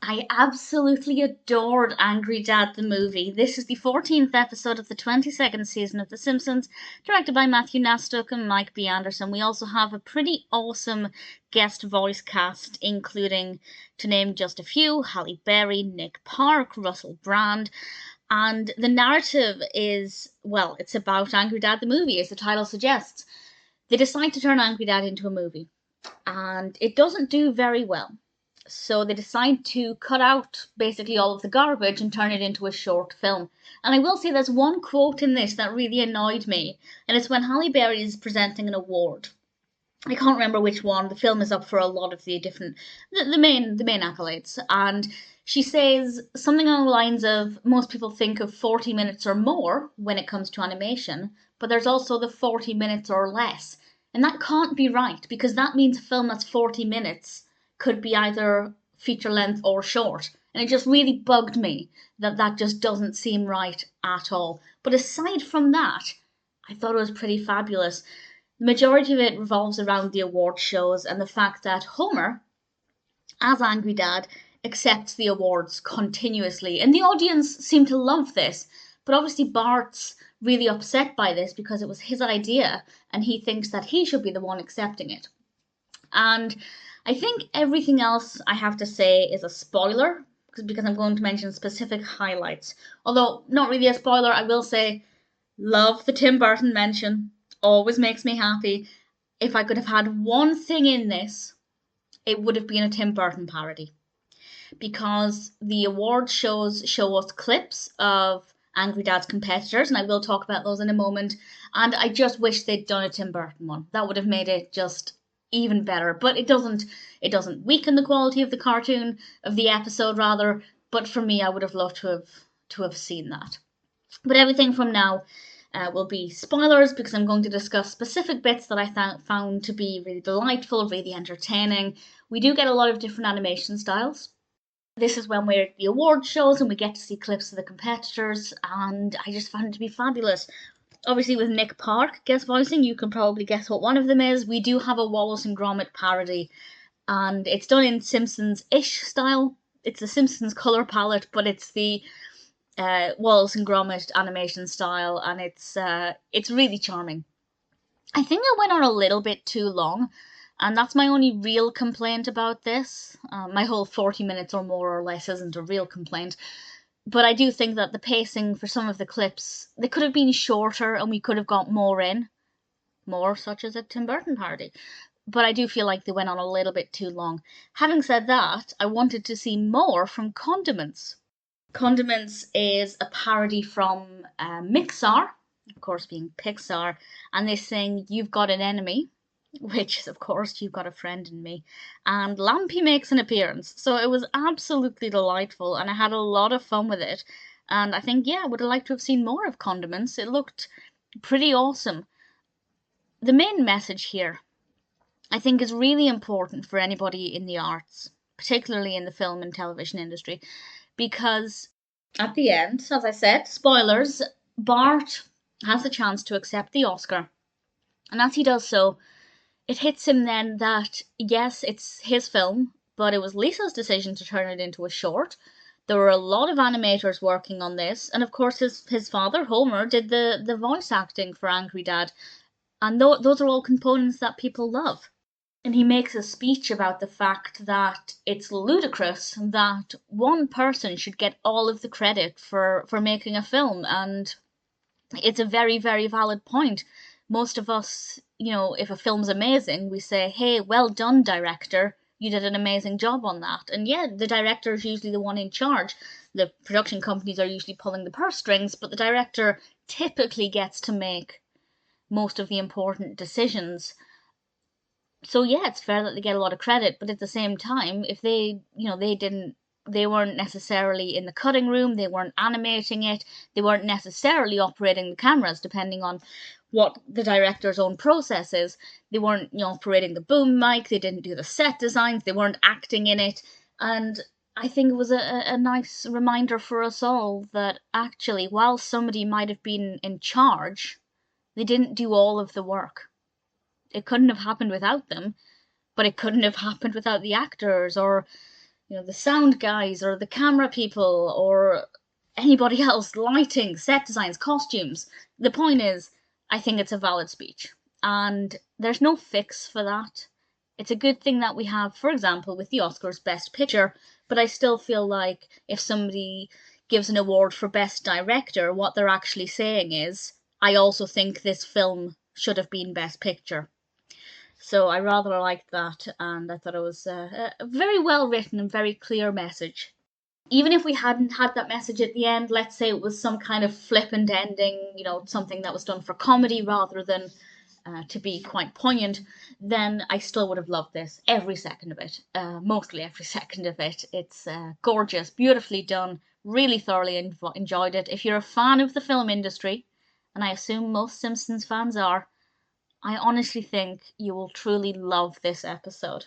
I absolutely adored Angry Dad the movie. This is the 14th episode of the 22nd season of The Simpsons, directed by Matthew Nastuk and Mike B. Anderson. We also have a pretty awesome guest voice cast, including, to name just a few, Halle Berry, Nick Park, Russell Brand, and the narrative is, well, it's about Angry Dad the movie, as the title suggests. They decide to turn Angry Dad into a movie, and it doesn't do very well. So they decide to cut out basically all of the garbage and turn it into a short film. And I will say there's one quote in this that really annoyed me, and it's when Halle Berry is presenting an award. I can't remember which one. The film is up for a lot of the different the main accolades, and she says something along the lines of most people think of 40 minutes or more when it comes to animation, but there's also the 40 minutes or less. And that can't be right, because that means a film that's 40 minutes could be either feature length or short. And it just really bugged me that that just doesn't seem right at all. But aside from that, I thought it was pretty fabulous. The majority of it revolves around the award shows and the fact that Homer, as Angry Dad, accepts the awards continuously. And the audience seem to love this. But obviously Bart's really upset by this because it was his idea and he thinks that he should be the one accepting it. And I think everything else I have to say is a spoiler, because I'm going to mention specific highlights. Although, not really a spoiler, I will say, love the Tim Burton mention. Always makes me happy. If I could have had one thing in this, it would have been a Tim Burton parody. Because the award shows show us clips of Angry Dad's competitors, and I will talk about those in a moment. And I just wish they'd done a Tim Burton one. That would have made it just even better. But it doesn't weaken the quality of the cartoon, of the episode rather. But for me, I would have loved to have seen that. But everything from now will be spoilers, because I'm going to discuss specific bits that I found to be really delightful, really entertaining. We do get a lot of different animation styles. This is when we're at the award shows and we get to see clips of the competitors, and I just found it to be fabulous. Obviously, with Nick Park guest voicing, you can probably guess what one of them is. We do have a Wallace and Gromit parody, and it's done in Simpsons-ish style. It's the Simpsons colour palette, but it's the Wallace and Gromit animation style, and it's really charming. I think I went on a little bit too long, and that's my only real complaint about this. My whole 40 minutes or more or less isn't a real complaint. But I do think that the pacing for some of the clips, they could have been shorter and we could have got more in. More such as a Tim Burton parody. But I do feel like they went on a little bit too long. Having said that, I wanted to see more from Condiments. Condiments is a parody from Mixar, of course being Pixar, and they sing You've Got an Enemy, which is, of course, You've Got a Friend in Me, and Lampy makes an appearance. So it was absolutely delightful, and I had a lot of fun with it. And I think, yeah, I would have liked to have seen more of Condiments. It looked pretty awesome. The main message here, I think, is really important for anybody in the arts, particularly in the film and television industry, because at the end, as I said, spoilers, Bart has the chance to accept the Oscar. And as he does so, it hits him then that, yes, it's his film, but it was Lisa's decision to turn it into a short. There were a lot of animators working on this, and of course his father, Homer, did the voice acting for Angry Dad. And those are all components that people love. And he makes a speech about the fact that it's ludicrous that one person should get all of the credit for making a film, and it's a very, very valid point. Most of us, if a film's amazing, we say, hey, well done, director. You did an amazing job on that. And yeah, the director is usually the one in charge. The production companies are usually pulling the purse strings, but the director typically gets to make most of the important decisions. So yeah, it's fair that they get a lot of credit, but at the same time, if they weren't necessarily in the cutting room, they weren't animating it, they weren't necessarily operating the cameras, depending on what the director's own process is. They weren't operating the boom mic, they didn't do the set designs, they weren't acting in it. And I think it was a nice reminder for us all that actually, while somebody might have been in charge, they didn't do all of the work. It couldn't have happened without them, but it couldn't have happened without the actors or the sound guys or the camera people or anybody else, lighting, set designs, costumes. The point is, I think it's a valid speech. And there's no fix for that. It's a good thing that we have, for example, with the Oscars Best Picture, but I still feel like if somebody gives an award for Best Director, what they're actually saying is, I also think this film should have been Best Picture. So I rather liked that, and I thought it was a very well written and very clear message. Even if we hadn't had that message at the end, let's say it was some kind of flippant ending, something that was done for comedy rather than to be quite poignant, then I still would have loved this, every second of it, mostly every second of it. It's gorgeous, beautifully done, really thoroughly enjoyed it. If you're a fan of the film industry, and I assume most Simpsons fans are, I honestly think you will truly love this episode.